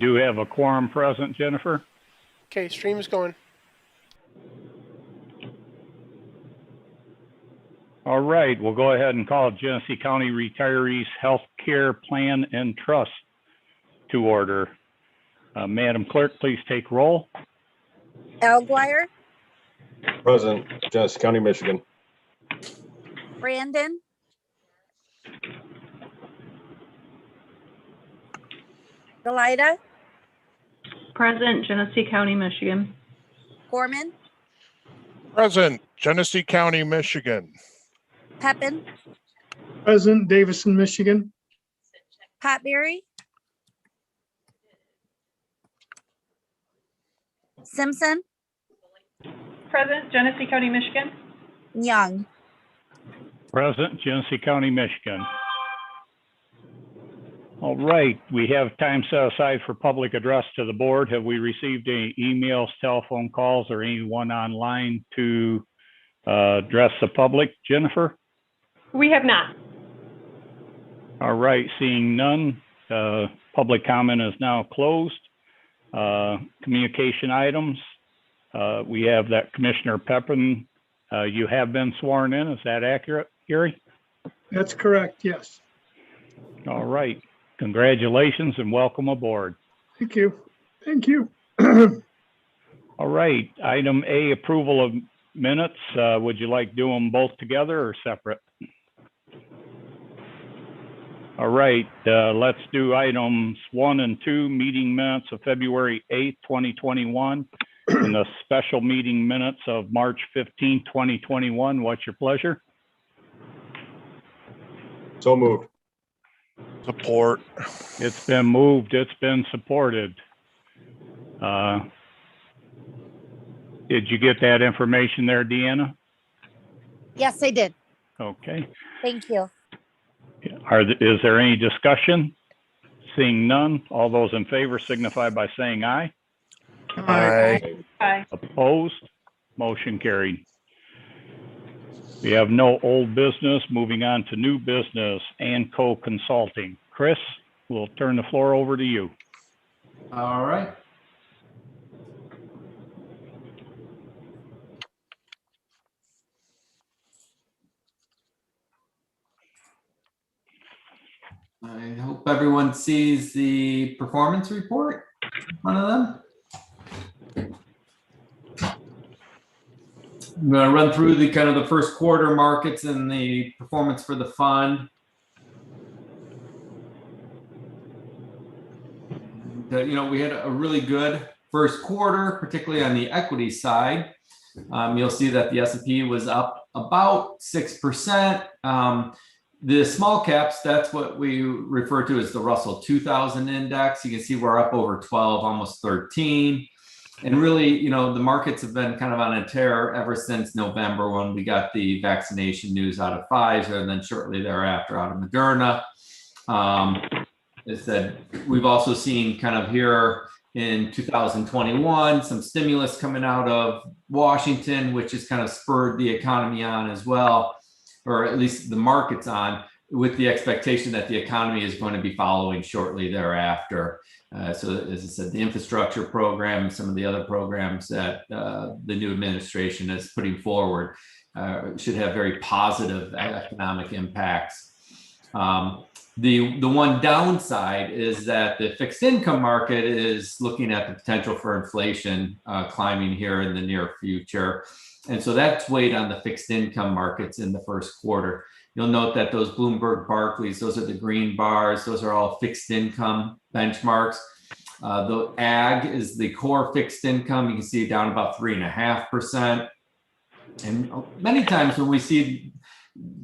do have a quorum present, Jennifer. Okay, stream's going. All right, we'll go ahead and call Genesee County Retirees Health Care Plan and Trust to order. Madam Clerk, please take roll. Alguire, Present, Genesee County, Michigan. Brandon, Galida, Present, Genesee County, Michigan. Gorman, Present, Genesee County, Michigan. Pepin, Present, Davison, Michigan. Potberry, Simpson, Present, Genesee County, Michigan. Young. Present, Genesee County, Michigan. All right, we have time set aside for public address to the board. Have we received any emails, telephone calls, or anyone online to address the public? Jennifer? We have not. All right, seeing none, public comment is now closed. Communication items. We have that Commissioner Pepin, you have been sworn in. Is that accurate, Gary? That's correct, yes. All right. Congratulations and welcome aboard. Thank you. Thank you. All right. Item A, approval of minutes. Would you like to do them both together or separate? All right. Let's do items 1 and 2, meeting minutes of February 8th, 2021, and the special meeting minutes of March 15th, 2021. What's your pleasure? So moved. Support. It's been moved. It's been supported. Did you get that information there, Deanna? Yes, I did. Okay. Thank you. Is there any discussion? Seeing none, all those in favor signify by saying aye. Aye. Aye. Opposed? Motion carried. We have no old business. Moving on to new business, Anco Consulting. Chris, we'll turn the floor over to you. All right. I hope everyone sees the performance report in front of them. I'm going to run through the kind of the first quarter markets and the performance for the fund. We had a really good first quarter, particularly on the equity side. You'll see that the S&P was up about 6%. The small caps, that's what we refer to as the Russell 2000 index. You can see we're up over 12, almost 13. And really, the markets have been kind of on a tear ever since November when we got the vaccination news out of Pfizer and then shortly thereafter out of Moderna. As said, we've also seen kind of here in 2021, some stimulus coming out of Washington, which has kind of spurred the economy on as well, or at least the markets on, with the expectation that the economy is going to be following shortly thereafter. So as I said, the infrastructure program, some of the other programs that the new administration is putting forward should have very positive economic impacts. The one downside is that the fixed income market is looking at the potential for inflation climbing here in the near future. And so that's weighed on the fixed income markets in the first quarter. You'll note that those Bloomberg Barclays, those are the green bars, those are all fixed income benchmarks. The ag is the core fixed income. You can see it down about 3.5%. And many times when we see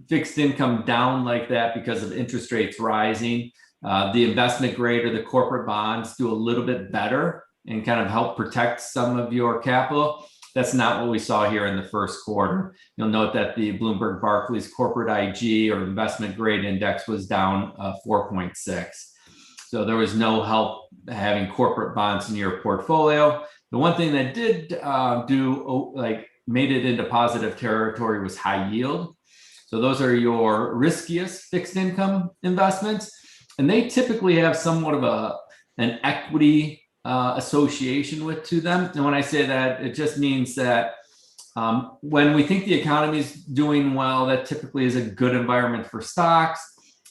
fixed income down like that because of interest rates rising, the investment grade or the corporate bonds do a little bit better and kind of help protect some of your capital. That's not what we saw here in the first quarter. You'll note that the Bloomberg Barclays corporate IG or investment grade index was down 4.6. So there was no help having corporate bonds in your portfolio. The one thing that did made it into positive territory was high yield. So those are your riskiest fixed income investments. And they typically have somewhat of an equity association with to them. And when I say that, it just means that when we think the economy is doing well, that typically is a good environment for stocks.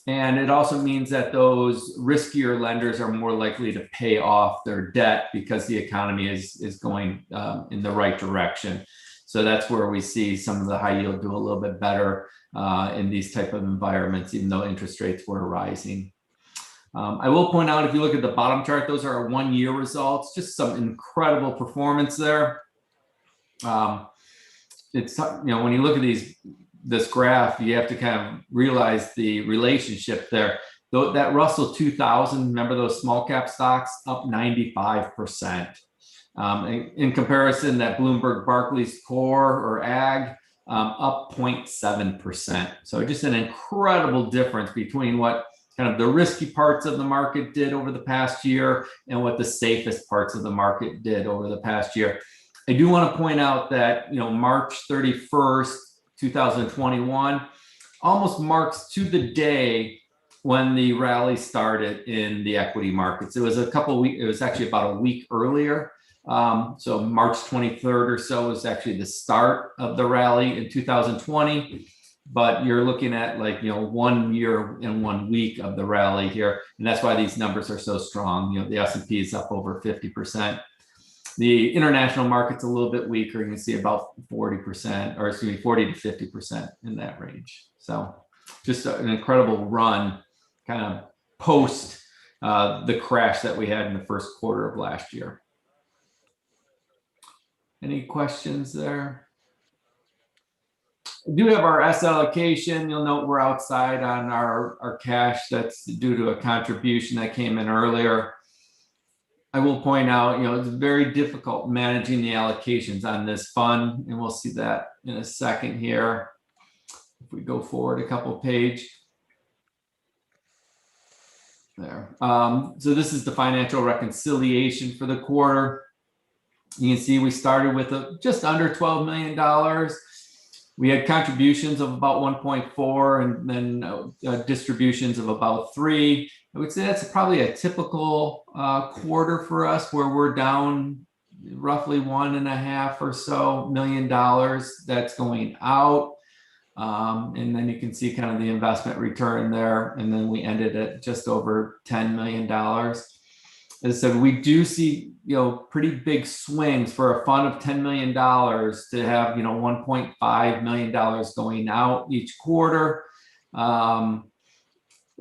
And it also means that those riskier lenders are more likely to pay off their debt because the economy is going in the right direction. So that's where we see some of the high yield do a little bit better in these type of environments, even though interest rates were rising. I will point out, if you look at the bottom chart, those are our 1 year results, just some incredible performance there. It's, when you look at this graph, you have to kind of realize the relationship there. Though that Russell 2000, remember those small cap stocks, up 95%. In comparison, that Bloomberg Barclays Core or Ag up 0.7%. So just an incredible difference between what kind of the risky parts of the market did over the past year and what the safest parts of the market did over the past year. I do want to point out that, March 31st, 2021 almost marks to the day when the rally started in the equity markets. It was a couple weeks, it was actually about a week earlier. So March 23rd or so was actually the start of the rally in 2020. But you're looking at 1 year and 1 week of the rally here. And that's why these numbers are so strong. The S&P is up over 50%. The international market's a little bit weaker. You can see about 40%, or excuse me, 40 to 50% in that range. So just an incredible run kind of post the crash that we had in the first quarter of last year. Any questions there? We do have our S allocation. You'll note we're outside on our cash. That's due to a contribution that came in earlier. I will point out, it's very difficult managing the allocations on this fund, and we'll see that in a second here. If we go forward a couple pages. There. So this is the financial reconciliation for the quarter. You can see we started with just under $12 million. We had contributions of about 1.4 and then distributions of about 3. I would say that's probably a typical quarter for us, where we're down roughly $1.5 or so million that's going out. And then you can see kind of the investment return there. And then we ended at just over $10 million. As I said, we do see, pretty big swings for a fund of $10 million to have, $1.5 million going out each quarter.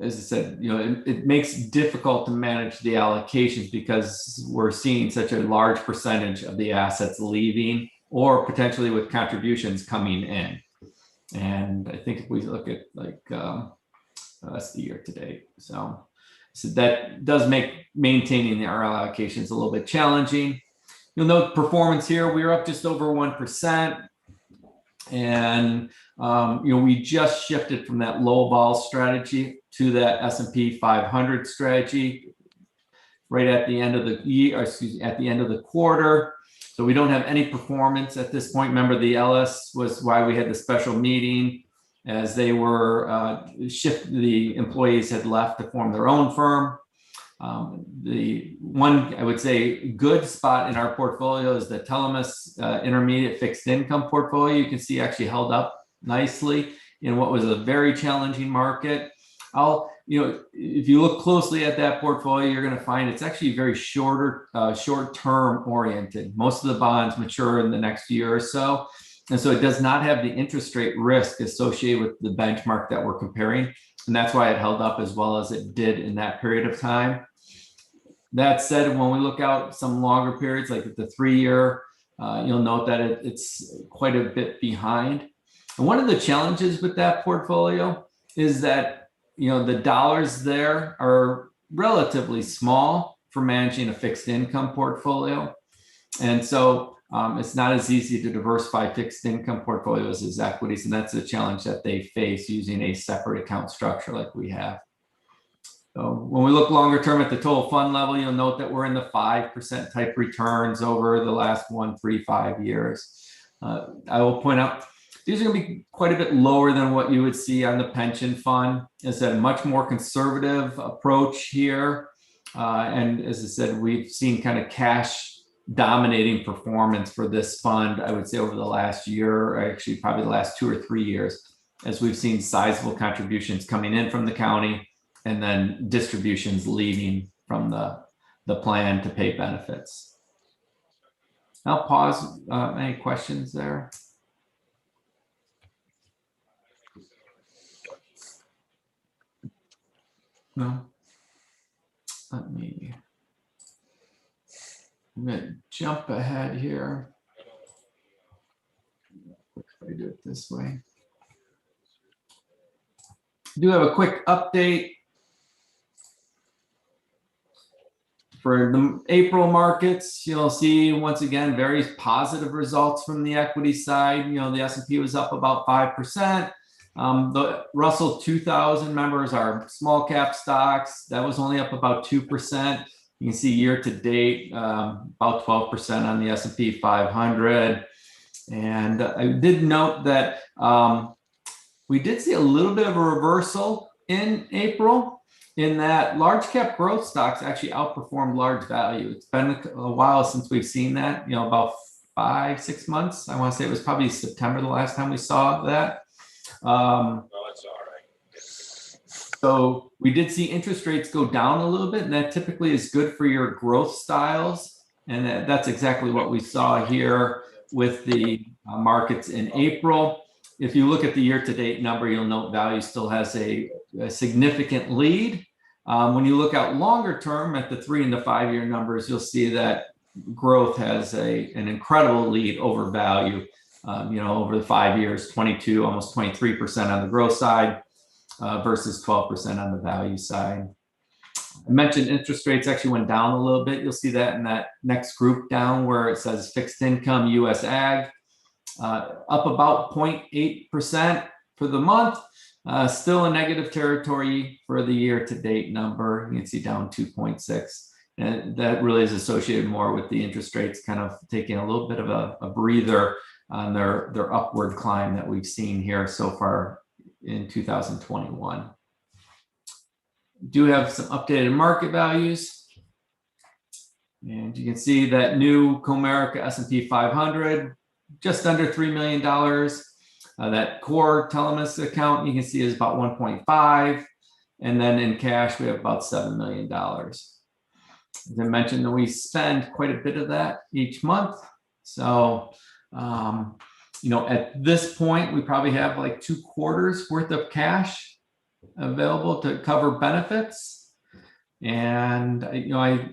As I said, it makes it difficult to manage the allocations because we're seeing such a large percentage of the assets leaving, or potentially with contributions coming in. And I think if we look at that's the year to date. So that does make maintaining the RL allocations a little bit challenging. You'll note performance here, we were up just over 1%. And, we just shifted from that low ball strategy to that S&P 500 strategy right at the end of the year, at the end of the quarter. So we don't have any performance at this point. Remember, the LS was why we had the special meeting, as they were the employees had left to form their own firm. The one, I would say, good spot in our portfolio is the Telamus intermediate fixed income portfolio. You can see actually held up nicely in what was a very challenging market. If you look closely at that portfolio, you're going to find it's actually very short-term oriented. Most of the bonds mature in the next year or so. And so it does not have the interest rate risk associated with the benchmark that we're comparing. And that's why it held up as well as it did in that period of time. That said, when we look out some longer periods, like at the 3-year, you'll note that it's quite a bit behind. And one of the challenges with that portfolio is that, the dollars there are relatively small for managing a fixed income portfolio. And so it's not as easy to diversify fixed income portfolios as equities. And that's a challenge that they face using a separate account structure like we have. So when we look longer term at the total fund level, you'll note that we're in the 5% type returns over the last 1, 3, 5 years. I will point out, these are going to be quite a bit lower than what you would see on the pension fund. It's a much more conservative approach here. And as I said, we've seen kind of cash dominating performance for this fund, I would say over the last year, or actually probably the last 2 or 3 years, as we've seen sizable contributions coming in from the county and then distributions leaving from the plan to pay benefits. I'll pause. Any questions there? No. I'm gonna jump ahead here. If I do it this way. I do have a quick update for the April markets. You'll see once again very positive results from the equity side. You know, the S&P was up about 5%. The Russell 2000 members are small cap stocks. That was only up about 2%. You can see year to date, about 12% on the S&P 500. And I did note that we did see a little bit of a reversal in April, in that large cap growth stocks actually outperformed large value. It's been a while since we've seen that, you know, about 5-6 months. I want to say it was probably September the last time we saw that. That's all right. So we did see interest rates go down a little bit, and that typically is good for your growth styles. And that's exactly what we saw here with the markets in April. If you look at the year-to-date number, you'll note value still has a significant lead. When you look out longer term at the 3 and the 5 year numbers, you'll see that growth has an incredible lead over value. You know, over the 5 years, 22, almost 23% on the growth side versus 12% on the value side. I mentioned interest rates actually went down a little bit. You'll see that in that next group down where it says fixed income US Ag, up about 0.8% for the month, still in negative territory for the year to date number. You can see down 2.6. And that really is associated more with the interest rates kind of taking a little bit of a breather on their upward climb that we've seen here so far in 2021. Do have some updated market values. And you can see that new Comerica S&P 500, just under $3 million. That core Telamus account you can see is about 1.5. And then in cash, we have about $7 million. As I mentioned, we spend quite a bit of that each month. So, you know, at this point, we probably have like 2 quarters worth of cash available to cover benefits. And, you know,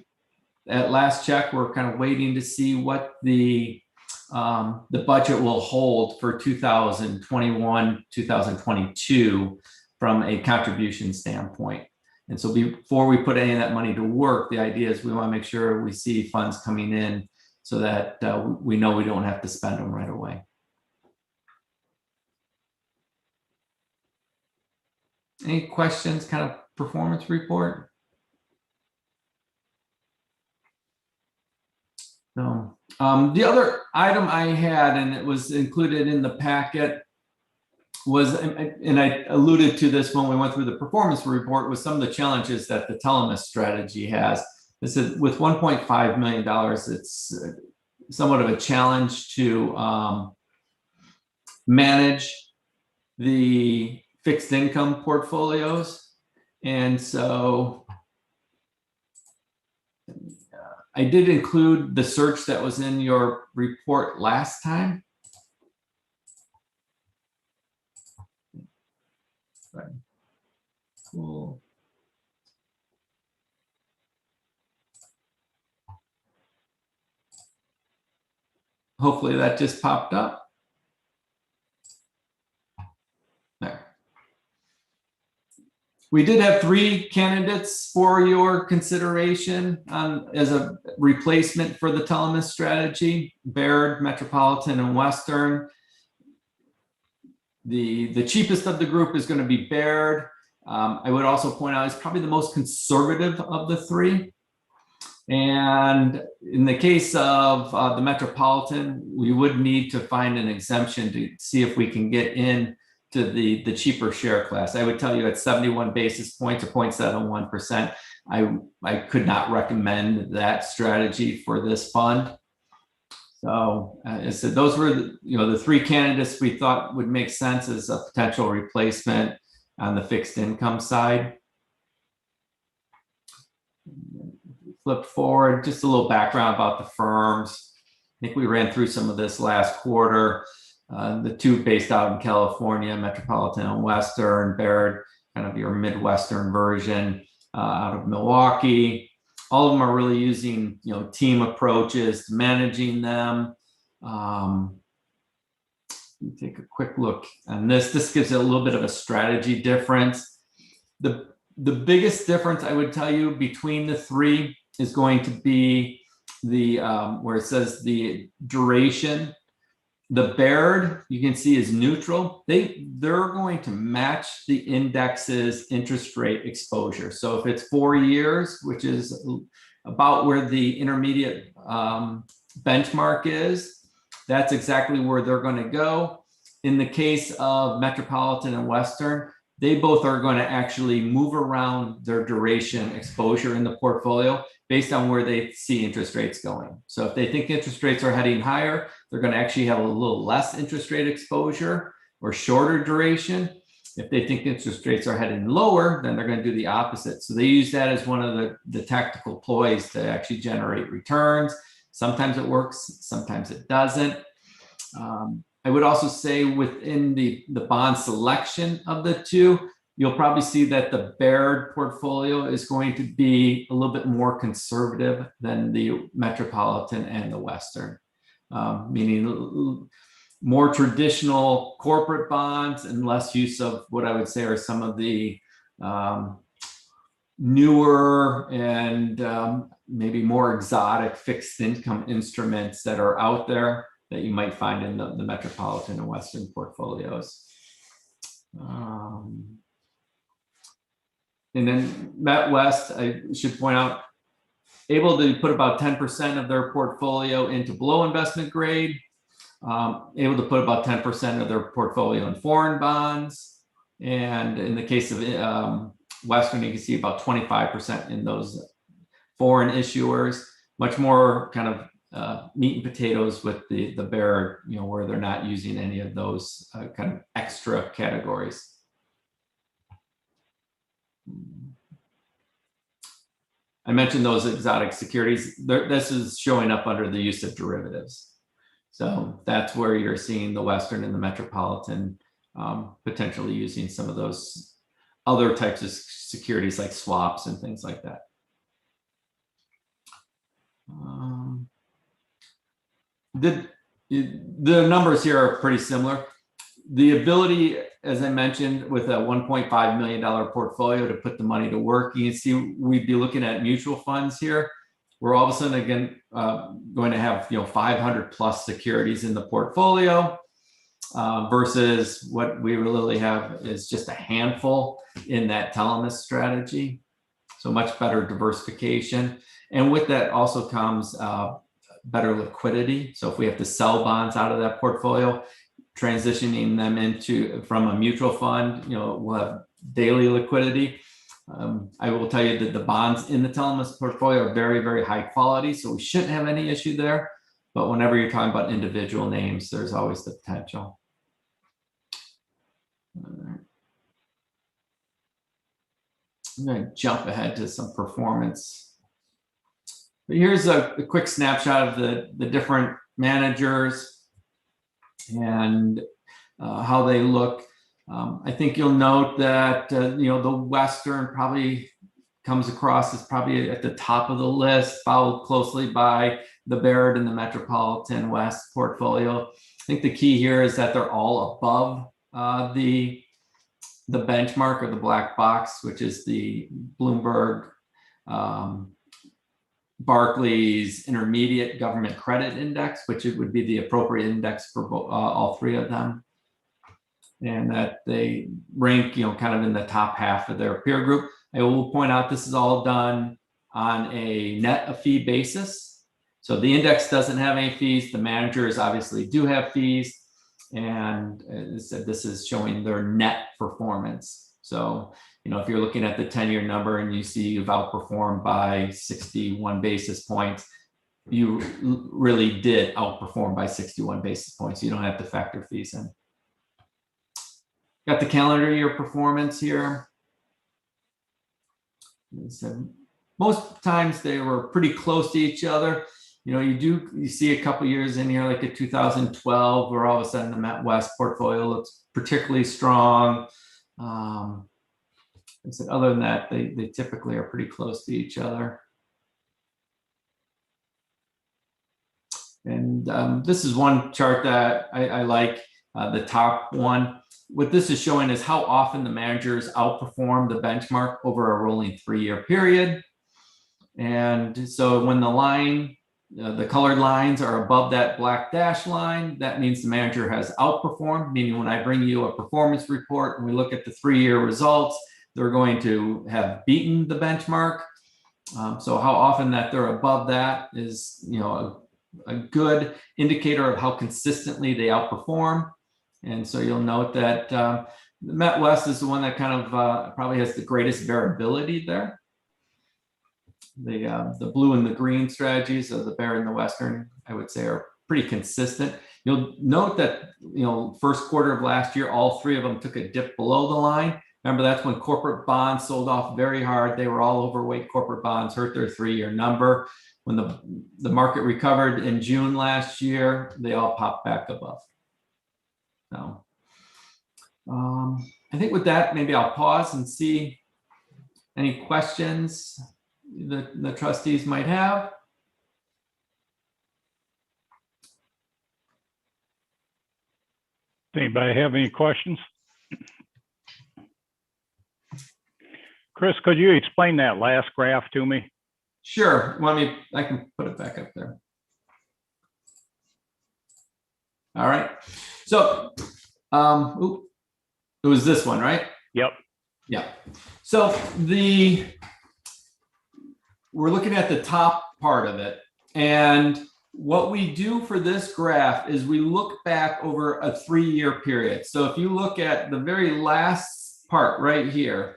at last check, we're kind of waiting to see what the budget will hold for 2021, 2022 from a contribution standpoint. And so before we put any of that money to work, the idea is we want to make sure we see funds coming in so that we know we don't have to spend them right away. Any questions, kind of performance report? No. The other item I had, and it was included in the packet, was, and I alluded to this when we went through the performance report, was some of the challenges that the Telamus strategy has. This is with $1.5 million, it's somewhat of a challenge to manage the fixed income portfolios. And so I did include the search that was in your report last time. Right. Cool. Hopefully that just popped up. There. We did have 3 candidates for your consideration as a replacement for the Telamus strategy: Baird, Metropolitan, and Western. The cheapest of the group is going to be Baird. I would also point out it's probably the most conservative of the 3. And in the case of the Metropolitan, we would need to find an exemption to see if we can get in to the cheaper share class. I would tell you at 71 basis points or 0.71%, I could not recommend that strategy for this fund. So so those were the three candidates we thought would make sense as a potential replacement on the fixed income side. Flip forward, just a little background about the firms. I think we ran through some of this last quarter. The two based out in California, Metropolitan and Western, Baird, kind of your Midwestern version out of Milwaukee. All of them are really using team approaches to managing them. Take a quick look on this. This gives it a little bit of a strategy difference. The biggest difference I would tell you between the three is going to be the where it says the duration. The Baird, you can see, is neutral. They're going to match the index's interest rate exposure. So if it's 4 years, which is about where the intermediate benchmark is, that's exactly where they're going to go. In the case of Metropolitan and Western, they both are going to actually move around their duration exposure in the portfolio based on where they see interest rates going. So if they think interest rates are heading higher, they're going to actually have a little less interest rate exposure or shorter duration. If they think interest rates are heading lower, then they're going to do the opposite. So they use that as one of the tactical ploys to actually generate returns. Sometimes it works, sometimes it doesn't. I would also say within the bond selection of the two, you'll probably see that the Baird portfolio is going to be a little bit more conservative than the Metropolitan and the Western, meaning more traditional corporate bonds and less use of what I would say are some of the newer and maybe more exotic fixed income instruments that are out there that you might find in the Metropolitan and Western portfolios. And then MetWest, I should point out, able to put about 10% of their portfolio into below investment grade, able to put about 10% of their portfolio in foreign bonds. And in the case of Western, you can see about 25% in those foreign issuers, much more kind of meat and potatoes with the Baird, where they're not using any of those kind of extra categories. I mentioned those exotic securities. This is showing up under the use of derivatives. So that's where you're seeing the Western and the Metropolitan potentially using some of those other types of securities like swaps and things like that. The numbers here are pretty similar. The ability, as I mentioned, with a $1.5 million portfolio to put the money to work, you can see we'd be looking at mutual funds here. We're all of a sudden again going to have 500 plus securities in the portfolio versus what we really have is just a handful in that Telamus strategy. So much better diversification, and with that also comes better liquidity. So if we have to sell bonds out of that portfolio, transitioning them from a mutual fund, we'll have daily liquidity. I will tell you that the bonds in the Telamus portfolio are very, very high quality, so we shouldn't have any issue there. But whenever you're talking about individual names, there's always the potential. All right. I'm going to jump ahead to some performance. But here's a quick snapshot of the different managers and how they look. I think you'll note that the Western probably comes across as probably at the top of the list, followed closely by the Baird and the Metropolitan West portfolio. I think the key here is that they're all above the benchmark or the black box, which is the Bloomberg Barclays Intermediate Government Credit Index, which it would be the appropriate index for all three of them. And that they rank, kind of in the top half of their peer group. I will point out this is all done on a net of fee basis. So the index doesn't have any fees. The managers obviously do have fees. And it said this is showing their net performance. So, if you're looking at the 10-year number and you see you've outperformed by 61 basis points, you really did outperform by 61 basis points. You don't have to factor fees in. Got the calendar year performance here. So most times they were pretty close to each other. You see a couple years in here, like a 2012, where all of a sudden the Met West portfolio looks particularly strong. I said, other than that, they typically are pretty close to each other. And this is one chart that I like, the top one. What this is showing is how often the managers outperform the benchmark over a rolling 3-year period. And so when the line, the colored lines are above that black dash line, that means the manager has outperformed, meaning when I bring you a performance report and we look at the 3-year results, they're going to have beaten the benchmark. So how often that they're above that is, a good indicator of how consistently they outperform. And so you'll note that the Met West is the one that kind of probably has the greatest variability there. The blue and the green strategies of the Bear and the Western, I would say, are pretty consistent. You'll note that, first quarter of last year, all 3 of them took a dip below the line. Remember, that's when corporate bonds sold off very hard. They were all overweight corporate bonds, hurt their 3-year number. When the market recovered in June last year, they all popped back above. So I think with that, maybe I'll pause and see any questions the trustees might have. Anybody have any questions? Chris, could you explain that last graph to me? Sure. I can put it back up there. All right. So, it was this one, right? Yep. Yeah. So we're looking at the top part of it. And what we do for this graph is we look back over a 3-year period. So if you look at the very last part right here,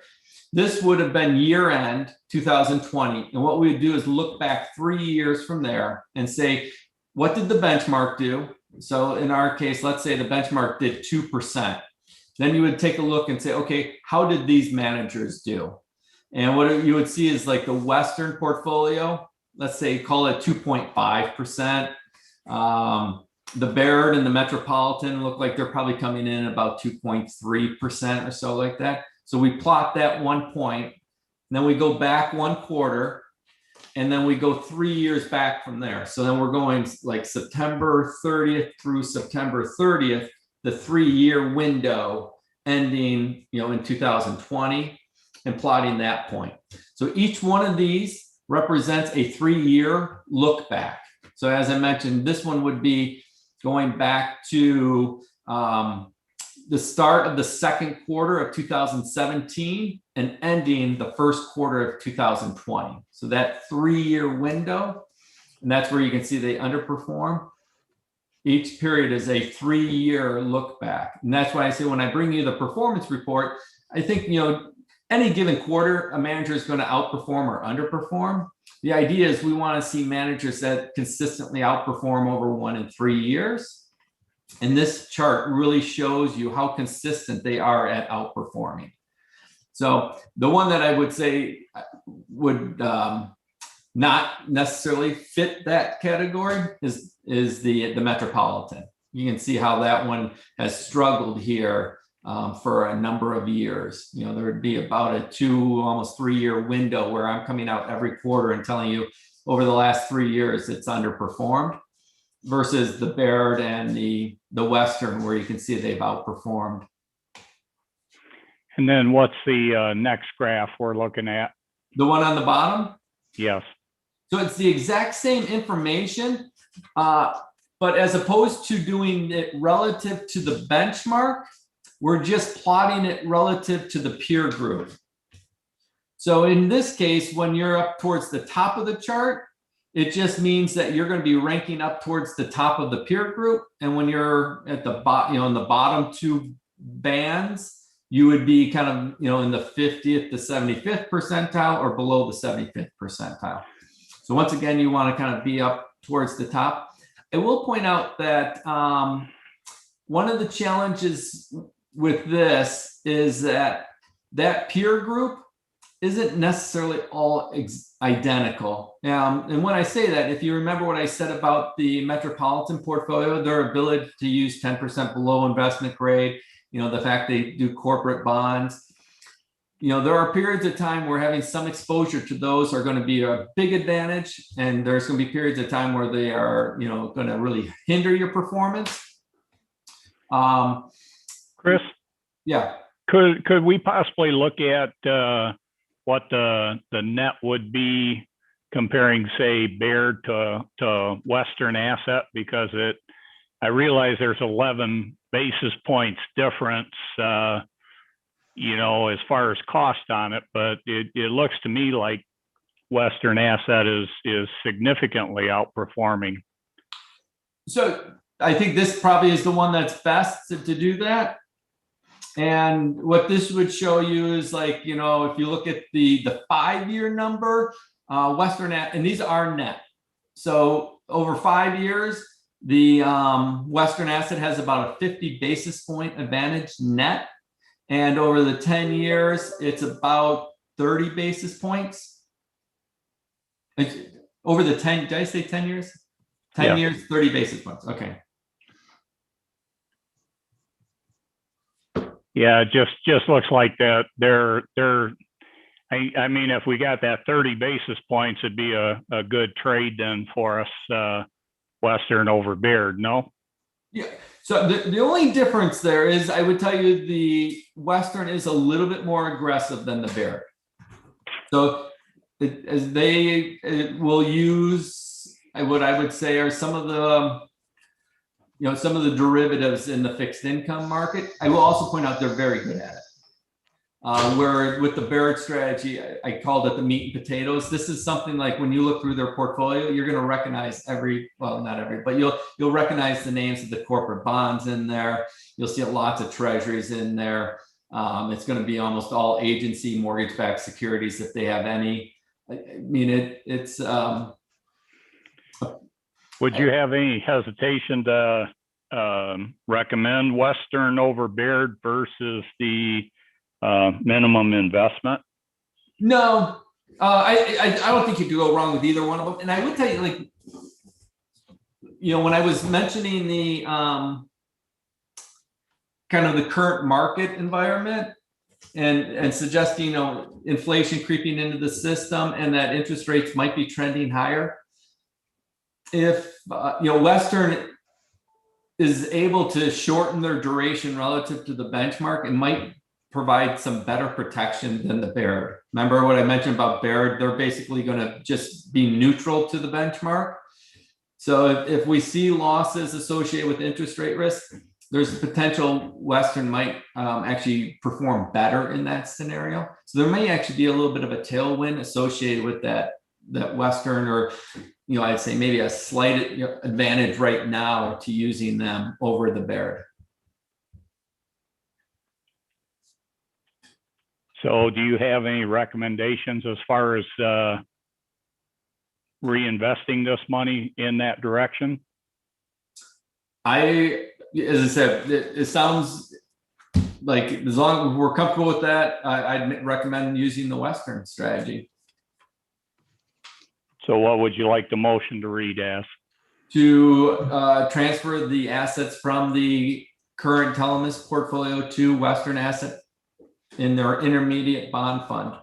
this would have been year end 2020. And what we would do is look back 3 years from there and say, what did the benchmark do? So in our case, let's say the benchmark did 2%. Then you would take a look and say, okay, how did these managers do? And what you would see is like the Western portfolio, let's say call it 2.5%. The Baird and the Metropolitan look like they're probably coming in about 2.3% or so like that. So we plot that 1 point, and then we go back 1 quarter, and then we go 3 years back from there. So then we're going like September 30th through September 30th, the 3-year window ending, in 2020, and plotting that point. So each one of these represents a 3-year look back. So as I mentioned, this one would be going back to the start of the second quarter of 2017 and ending the first quarter of 2020. So that 3-year window, and that's where you can see they underperform. Each period is a 3-year look back. And that's why I say when I bring you the performance report, I think, any given quarter, a manager is going to outperform or underperform. The idea is we want to see managers that consistently outperform over 1 and 3 years. And this chart really shows you how consistent they are at outperforming. So the one that I would say would not necessarily fit that category is the Metropolitan. You can see how that one has struggled here for a number of years. There would be about a 2, almost 3-year window where I'm coming out every quarter and telling you over the last 3 years it's underperformed, versus the Baird and the Western, where you can see they've outperformed. And then what's the next graph we're looking at? The one on the bottom? Yes. So it's the exact same information, but as opposed to doing it relative to the benchmark, we're just plotting it relative to the peer group. So in this case, when you're up towards the top of the chart, It just means that you're going to be ranking up towards the top of the peer group. And when you're at the bottom, in the bottom two bands, you would be kind of, in the 50th to 75th percentile or below the 75th percentile. So once again, you want to kind of be up towards the top. I will point out that one of the challenges with this is that peer group isn't necessarily all identical. And when I say that, if you remember what I said about the metropolitan portfolio, their ability to use 10% below investment grade, the fact they do corporate bonds, there are periods of time where having some exposure to those are going to be a big advantage. And there's going to be periods of time where they are, going to really hinder your performance. Chris, Yeah. could we possibly look at what the net would be comparing, say, Baird to Western Asset? Because I realize there's 11 basis points difference, as far as cost on it, but it looks to me like Western Asset is significantly outperforming. So I think this probably is the one that's best to do that. And what this would show you is if you look at the 5-year number, Western, and these are net. So over 5 years, the Western Asset has about a 50 basis point advantage net. And over the 10 years, it's about 30 basis points. Over the 10, did I say 10 years? 10 years, 30 basis points. Okay. Yeah, it just looks like that I mean, if we got that 30 basis points, it'd be a good trade then for us, Western over Baird, no? Yeah. So the only difference there is, I would tell you, the Western is a little bit more aggressive than the Baird. So it will use what I would say are some of the derivatives in the fixed income market. I will also point out they're very good at it. Where with the Baird strategy, I called it the meat and potatoes. This is something like when you look through their portfolio, you're going to recognize not every, but you'll recognize the names of the corporate bonds in there. You'll see lots of treasuries in there. It's going to be almost all agency mortgage-backed securities if they have any. I mean, it's. Would you have any hesitation to recommend Western over Baird versus the minimum investment? No, I don't think you could go wrong with either one of them. And I would tell you, when I was mentioning the kind of the current market environment and suggesting, inflation creeping into the system and that interest rates might be trending higher. If Western is able to shorten their duration relative to the benchmark, it might provide some better protection than the Baird. Remember what I mentioned about Baird? They're basically going to just be neutral to the benchmark. So if we see losses associated with interest rate risk, there's a potential Western might actually perform better in that scenario. So there may actually be a little bit of a tailwind associated with that Western, or I'd say maybe a slight advantage right now to using them over the Baird. So do you have any recommendations as far as reinvesting this money in that direction? As I said, it sounds like as long as we're comfortable with that, I'd recommend using the Western strategy. So what would you like the motion to read as? To transfer the assets from the current Telamus portfolio to Western Asset in their intermediate bond fund.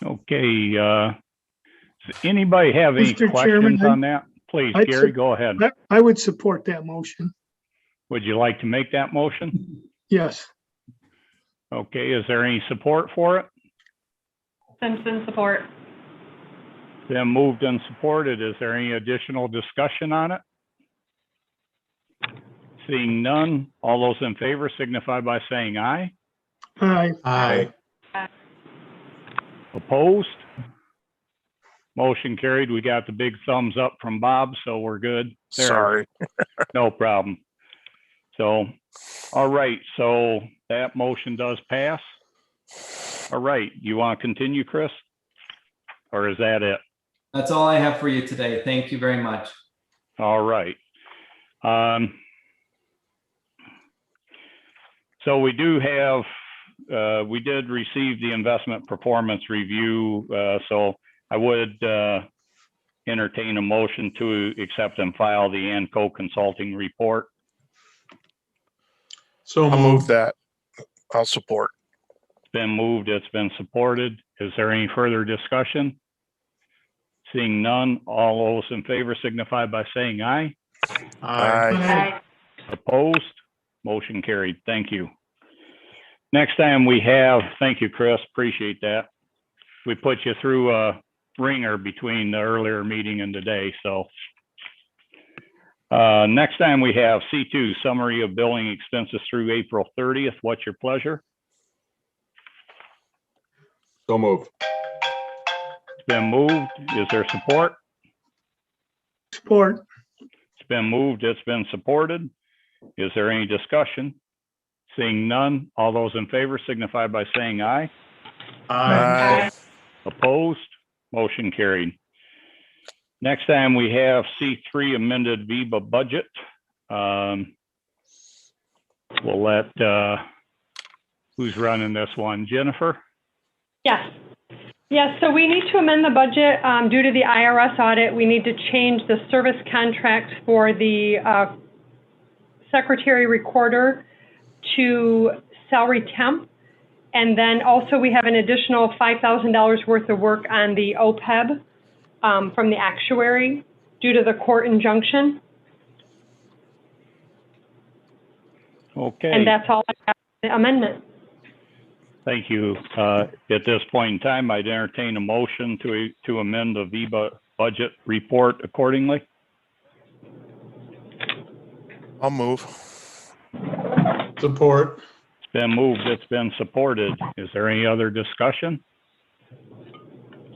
Okay. Does anybody have any Mr. questions Chairman, on that? Please, I'd Gary, sup- go ahead. I would support that motion. Would you like to make that motion? Yes. Okay, is there any support for it? Simpson, support. Then moved and supported. Is there any additional discussion on it? Seeing none, all those in favor signify by saying aye. Aye. Aye. Opposed? Motion carried. We got the big thumbs up from Bob, so we're good. There. Sorry. No problem. So, all right, so that motion does pass. All right, you want to continue, Chris? Or is that it? That's all I have for you today. Thank you very much. All right. So we do have, we did receive the investment performance review. So I would entertain a motion to accept and file the ANCO consulting report. So I'll move that. I'll support. It's been moved, it's been supported. Is there any further discussion? Seeing none, all those in favor signify by saying aye. Aye. Opposed? Motion carried. Thank you. Next time we have, thank you, Chris, appreciate that. We put you through a ringer between the earlier meeting and today, so. Next time we have C2, summary of billing expenses through April 30th. What's your pleasure? So moved. It's been moved. Is there support? support. It's been moved. It's been supported. Is there any discussion? Seeing none, all those in favor signify by saying aye. Aye. Opposed? Motion carried. Next time we have C3 amended VEBA budget. We'll let, who's running this one? Jennifer? Yes. Yes, so we need to amend the budget due to the IRS audit. We need to change the service contract for the secretary recorder to salary temp. And then also we have an additional $5,000 worth of work on the OPEB from the actuary due to the court injunction. Okay. And that's all I have for the amendment. Thank you. At this point in time, I'd entertain a motion to amend the VEBA budget report accordingly. I'll move. Support. It's been moved, it's been supported. Is there any other discussion?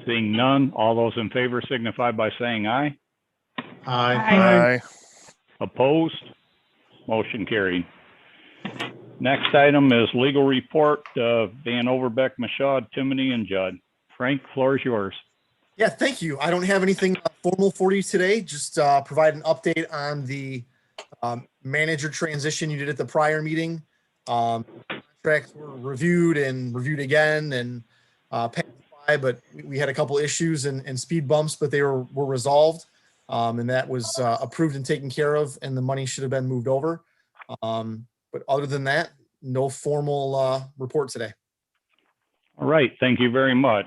Seeing none, all those in favor signify by saying aye. Aye. Opposed? Motion carried. Next item is legal report, Van Overbeck, Mashad, Timoney, and Judd. Frank, floor is yours. Yeah, thank you. I don't have anything formal for you today. Just provide an update on the manager transition you did at the prior meeting. Contracts were reviewed and reviewed again and passed by, but we had a couple issues and speed bumps, but they were resolved. And that was approved and taken care of, and the money should have been moved over. But other than that, no formal report today. All right, thank you very much.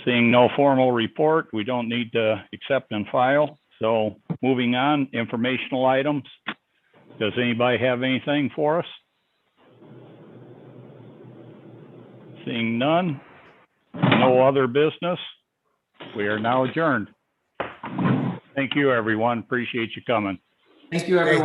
Seeing no formal report, we don't need to accept and file. So moving on, informational items. Does anybody have anything for us? Seeing none, no other business. We are now adjourned. Thank you, everyone. Appreciate you coming. Thank you, everyone.